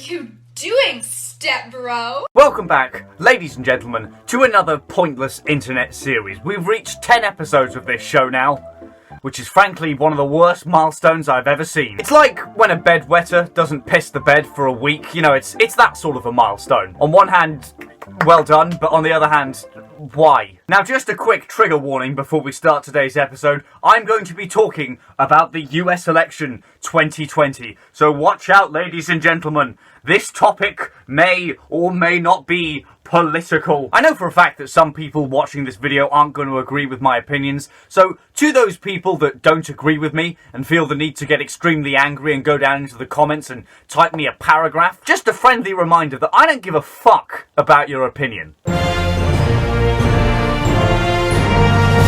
you doing, step bro? Welcome back, ladies and gentlemen, to another pointless internet series. We've reached 10 episodes of this show now, which is frankly one of the worst milestones I've ever seen. It's like when a bedwetter doesn't piss the bed for a week. You know, it's that sort of a milestone. On one hand, well done, but on the other hand, why? Now, just a quick trigger warning before we start today's episode. I'm going to be talking about the US election 2020. So watch out, ladies and gentlemen. This topic may or may not be political. I know for a fact that some people watching this video aren't going to agree with my opinions. So to those people that don't agree with me and feel the need to get extremely angry and go down into the comments and type me a paragraph, just a friendly reminder that I don't give a fuck about your opinion.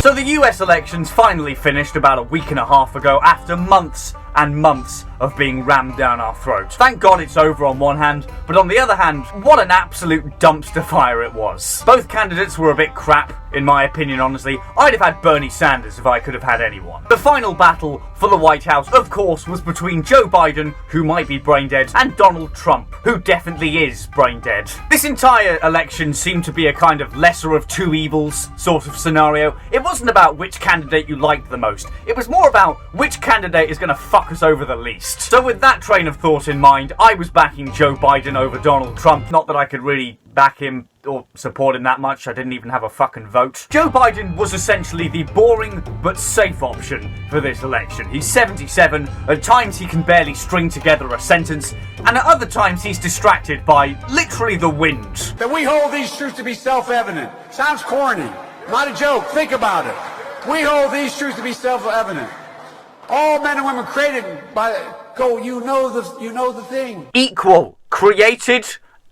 So the US elections finally finished about a week and a half ago after months and months of being rammed down our throats. Thank God it's over on one hand, but on the other hand, what an absolute dumpster fire it was. Both candidates were a bit crap, in my opinion, honestly. I'd have had Bernie Sanders if I could have had anyone. The final battle for the White House, of course, was between Joe Biden, who might be brain dead, and Donald Trump, who definitely is brain dead. This entire election seemed to be a kind of lesser of two evils sort of scenario. It wasn't about which candidate you liked the most. It was more about which candidate is going to fuck us over the least. So with that train of thought in mind, I was backing Joe Biden over Donald Trump. Not that I could really back him or support him that much. I didn't even have a fucking vote. Joe Biden was essentially the boring but safe option for this election. He's 77, at times he can barely string together a sentence, and at other times he's distracted by literally the wind. That we hold these truths to be self-evident. Sounds corny. Not a joke. Think about it. We hold these truths to be self-evident. All men and women created by you know the thing. Equal. Created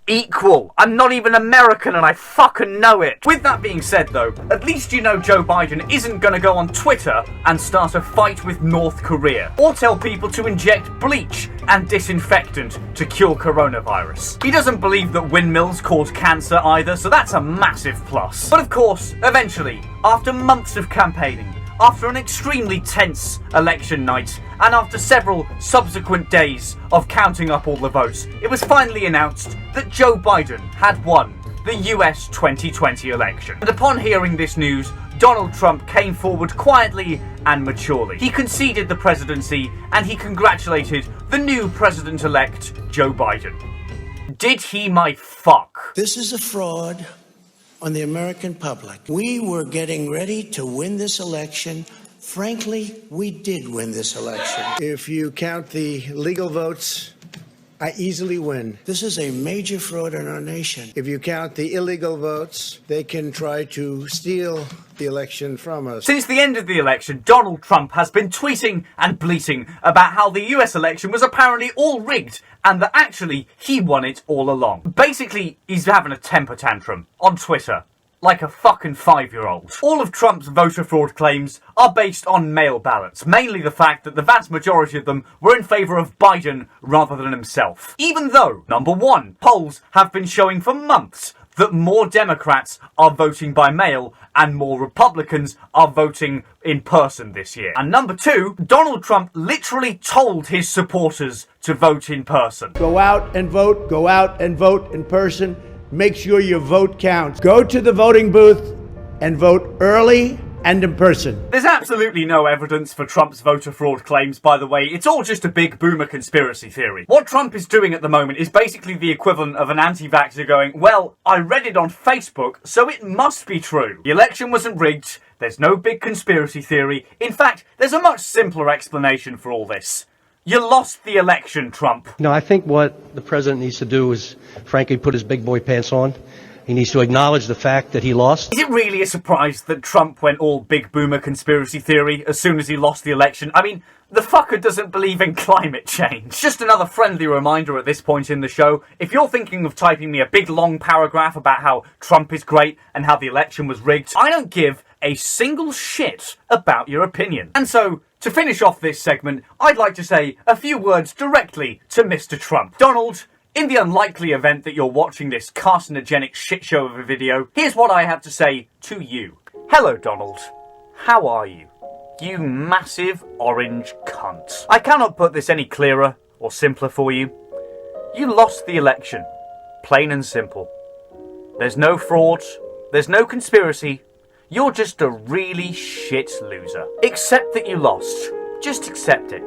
equal. I'm not even American and I fucking know it. With that being said though, at least you know Joe Biden isn't gonna go on Twitter and start a fight with North Korea, or tell people to inject bleach and disinfectant to cure coronavirus. He doesn't believe that windmills cause cancer either, so that's a massive plus. But of course, eventually, after months of campaigning, after an extremely tense election night, and after several subsequent days of counting up all the votes, it was finally announced that Joe Biden had won the US 2020 election. And upon hearing this news, Donald Trump came forward quietly and maturely. He conceded the presidency and he congratulated the new president-elect, Joe Biden. Did he my fuck? This is a fraud on the American public. We were getting ready to win this election. Frankly, we did win this election. If you count the legal votes, I easily win. This is a major fraud in our nation. If you count the illegal votes, they can try to steal the election from us. Since the end of the election, Donald Trump has been tweeting and bleating about how the US election was apparently all rigged and that actually he won it all along. Basically, he's having a temper tantrum on Twitter, like a fucking 5-year-old. All of Trump's voter fraud claims are based on mail ballots, mainly the fact that the vast majority of them were in favour of Biden rather than himself. Even though, number one, polls have been showing for months that more Democrats are voting by mail and more Republicans are voting in person this year. And number two, Donald Trump literally told his supporters to vote in person. Go out and vote. Go out and vote in person. Make sure your vote counts. Go to the voting booth and vote early and in person. There's absolutely no evidence for Trump's voter fraud claims, by the way. It's all just a big boomer conspiracy theory. What Trump is doing at the moment is basically the equivalent of an anti-vaxxer going, well, I read it on Facebook, so it must be true. The election wasn't rigged. There's no big conspiracy theory. In fact, there's a much simpler explanation for all this. You lost the election, Trump. No, I think what the president needs to do is, frankly, put his big boy pants on. He needs to acknowledge the fact that he lost. Is it really a surprise that Trump went all big boomer conspiracy theory as soon as he lost the election? I mean, the fucker doesn't believe in climate change. Just another friendly reminder at this point in the show, if you're thinking of typing me a big long paragraph about how Trump is great and how the election was rigged, I don't give a single shit about your opinion. And so, to finish off this segment, I'd like to say a few words directly to Mr. Trump. Donald, in the unlikely event that you're watching this carcinogenic shitshow of a video, here's what I have to say to you. Hello, Donald. How are you? You massive orange cunt. I cannot put this any clearer or simpler for you. You lost the election. Plain and simple. There's no fraud. There's no conspiracy. You're just a really shit loser. Accept that you lost. Just accept it.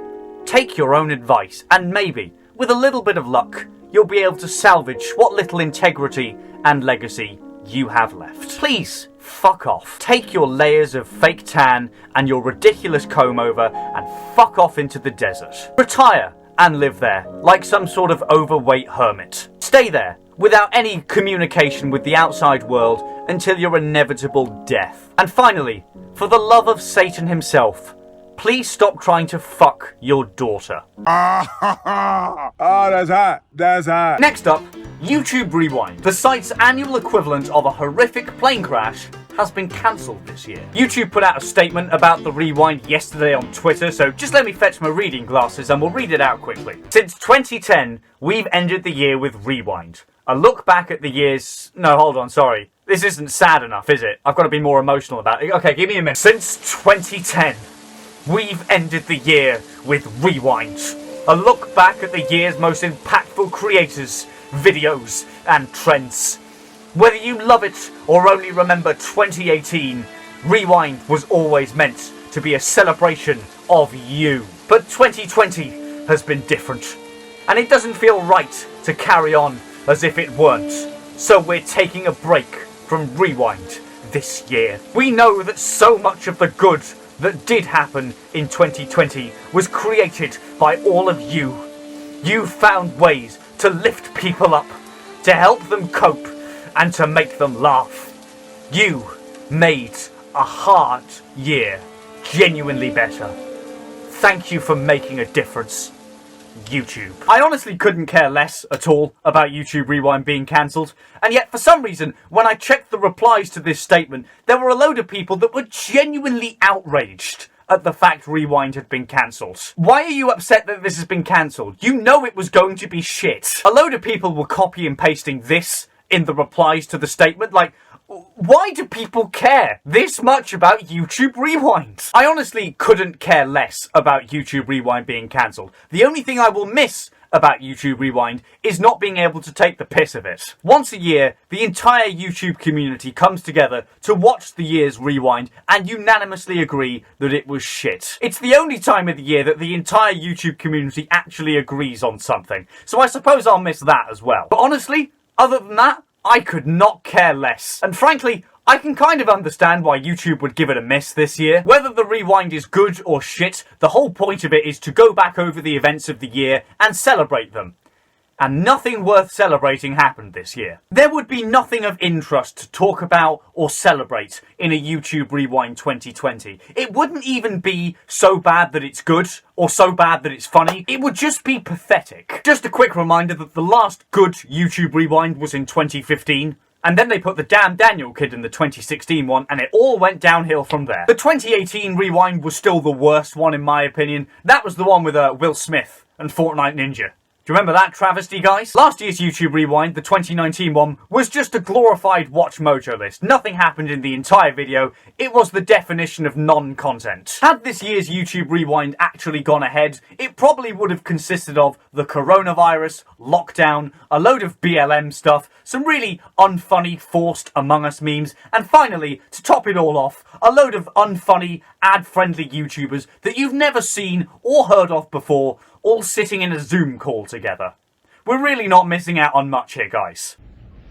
Take your own advice, and maybe, with a little bit of luck, you'll be able to salvage what little integrity and legacy you have left. Please, fuck off. Take your layers of fake tan and your ridiculous comb over and fuck off into the desert. Retire and live there, like some sort of overweight hermit. Stay there, without any communication with the outside world until your inevitable death. And finally, for the love of Satan himself, please stop trying to fuck your daughter. Oh, that's hot. That's hot. Next up, YouTube Rewind. The site's annual equivalent of a horrific plane crash has been cancelled this year. YouTube put out a statement about the Rewind yesterday on Twitter, so just let me fetch my reading glasses and we'll read it out quickly. Since 2010, we've ended the year with Rewind. A look back at the years... No, hold on, sorry. This isn't sad enough, is it? I've got to be more emotional about it. Okay, give me a minute. Since 2010, we've ended the year with Rewind. A look back at the year's most impactful creators, videos, and trends. Whether you love it or only remember 2018, Rewind was always meant to be a celebration of you. But 2020 has been different, and it doesn't feel right to carry on as if it weren't. So we're taking a break from Rewind this year. We know that so much of the good that did happen in 2020 was created by all of you. You found ways to lift people up, to help them cope, and to make them laugh. You made a hard year genuinely better. Thank you for making a difference, YouTube. I honestly couldn't care less at all about YouTube Rewind being cancelled, and yet for some reason, when I checked the replies to this statement, there were a load of people that were genuinely outraged at the fact Rewind had been cancelled. Why are you upset that this has been cancelled? You know it was going to be shit. A load of people were copy and pasting this in the replies to the statement, like, why do people care this much about YouTube Rewind? I honestly couldn't care less about YouTube Rewind being cancelled. The only thing I will miss about YouTube Rewind is not being able to take the piss of it. Once a year, the entire YouTube community comes together to watch the year's Rewind and unanimously agree that it was shit. It's the only time of the year that the entire YouTube community actually agrees on something, so I suppose I'll miss that as well. But honestly, other than that, I could not care less. And frankly, I can kind of understand why YouTube would give it a miss this year. Whether the Rewind is good or shit, the whole point of it is to go back over the events of the year and celebrate them. And nothing worth celebrating happened this year. There would be nothing of interest to talk about or celebrate in a YouTube Rewind 2020. It wouldn't even be so bad that it's good or so bad that it's funny. It would just be pathetic. Just a quick reminder that the last good YouTube Rewind was in 2015. And then they put the damn Daniel kid in the 2016 one, and it all went downhill from there. The 2018 Rewind was still the worst one in my opinion. That was the one with Will Smith and Fortnite Ninja. Do you remember that travesty, guys? Last year's YouTube Rewind, the 2019 one, was just a glorified Watch Mojo list. Nothing happened in the entire video. It was the definition of non-content. Had this year's YouTube Rewind actually gone ahead, it probably would have consisted of the coronavirus, lockdown, a load of BLM stuff, some really unfunny forced Among Us memes, and finally, to top it all off, a load of unfunny, ad-friendly YouTubers that you've never seen or heard of before, all sitting in a Zoom call together. We're really not missing out on much here, guys.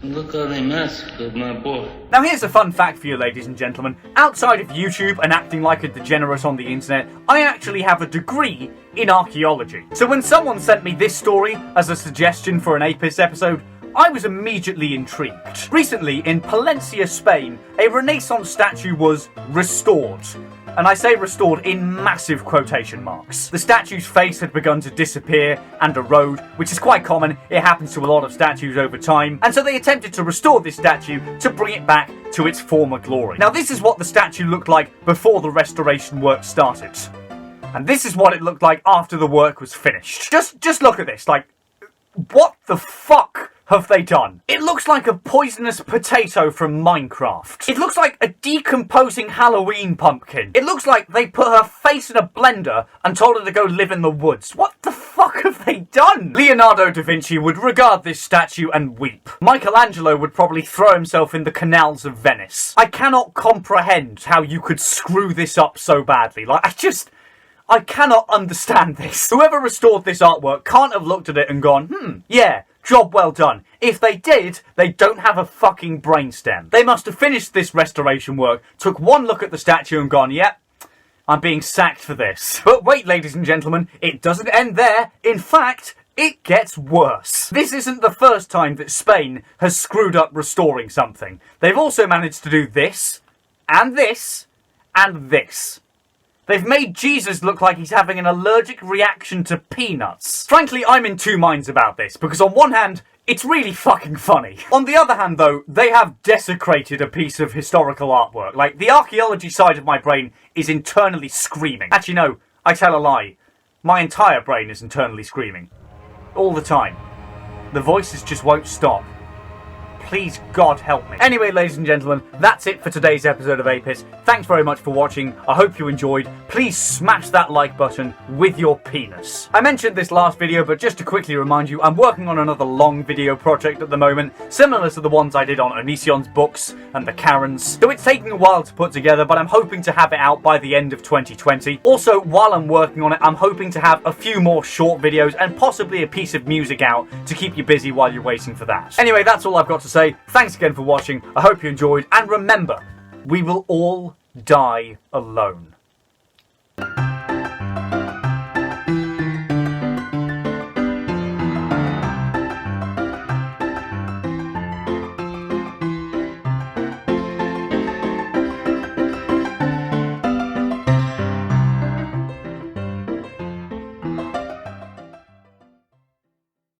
Look how they massacred my boy. Now here's a fun fact for you, ladies and gentlemen. Outside of YouTube and acting like a degenerate on the internet, I actually have a degree in archaeology. So when someone sent me this story as a suggestion for an Apis episode, I was immediately intrigued. Recently, in Palencia, Spain, a Renaissance statue was restored. And I say restored in massive quotation marks. The statue's face had begun to disappear and erode, which is quite common. It happens to a lot of statues over time. And so they attempted to restore this statue to bring it back to its former glory. Now this is what the statue looked like before the restoration work started. And this is what it looked like after the work was finished. Just look at this, like, what the fuck have they done? It looks like a poisonous potato from Minecraft. It looks like a decomposing Halloween pumpkin. It looks like they put her face in a blender and told her to go live in the woods. What the fuck have they done? Leonardo da Vinci would regard this statue and weep. Michelangelo would probably throw himself in the canals of Venice. I cannot comprehend how you could screw this up so badly. I cannot understand this. Whoever restored this artwork can't have looked at it and gone, yeah, job well done. If they did, they don't have a fucking brainstem. They must have finished this restoration work, took one look at the statue and gone, yep, I'm being sacked for this. But wait, ladies and gentlemen, it doesn't end there. In fact, it gets worse. This isn't the first time that Spain has screwed up restoring something. They've also managed to do this, and this, and this. They've made Jesus look like he's having an allergic reaction to peanuts. Frankly, I'm in two minds about this, because on one hand, it's really fucking funny. On the other hand, though, they have desecrated a piece of historical artwork. Like, the archaeology side of my brain is internally screaming. Actually, no, I tell a lie. My entire brain is internally screaming. All the time. The voices just won't stop. Please, God, help me. Anyway, ladies and gentlemen, that's it for today's episode of Apis. Thanks very much for watching. I hope you enjoyed. Please smash that like button with your penis. I mentioned this last video, but just to quickly remind you, I'm working on another long video project at the moment, similar to the ones I did on Onision's books and the Karens. So it's taking a while to put together, but I'm hoping to have it out by the end of 2020. Also, while I'm working on it, I'm hoping to have a few more short videos and possibly a piece of music out to keep you busy while you're waiting for that. Anyway, that's all I've got to say. Thanks again for watching. I hope you enjoyed, and remember, we will all die alone.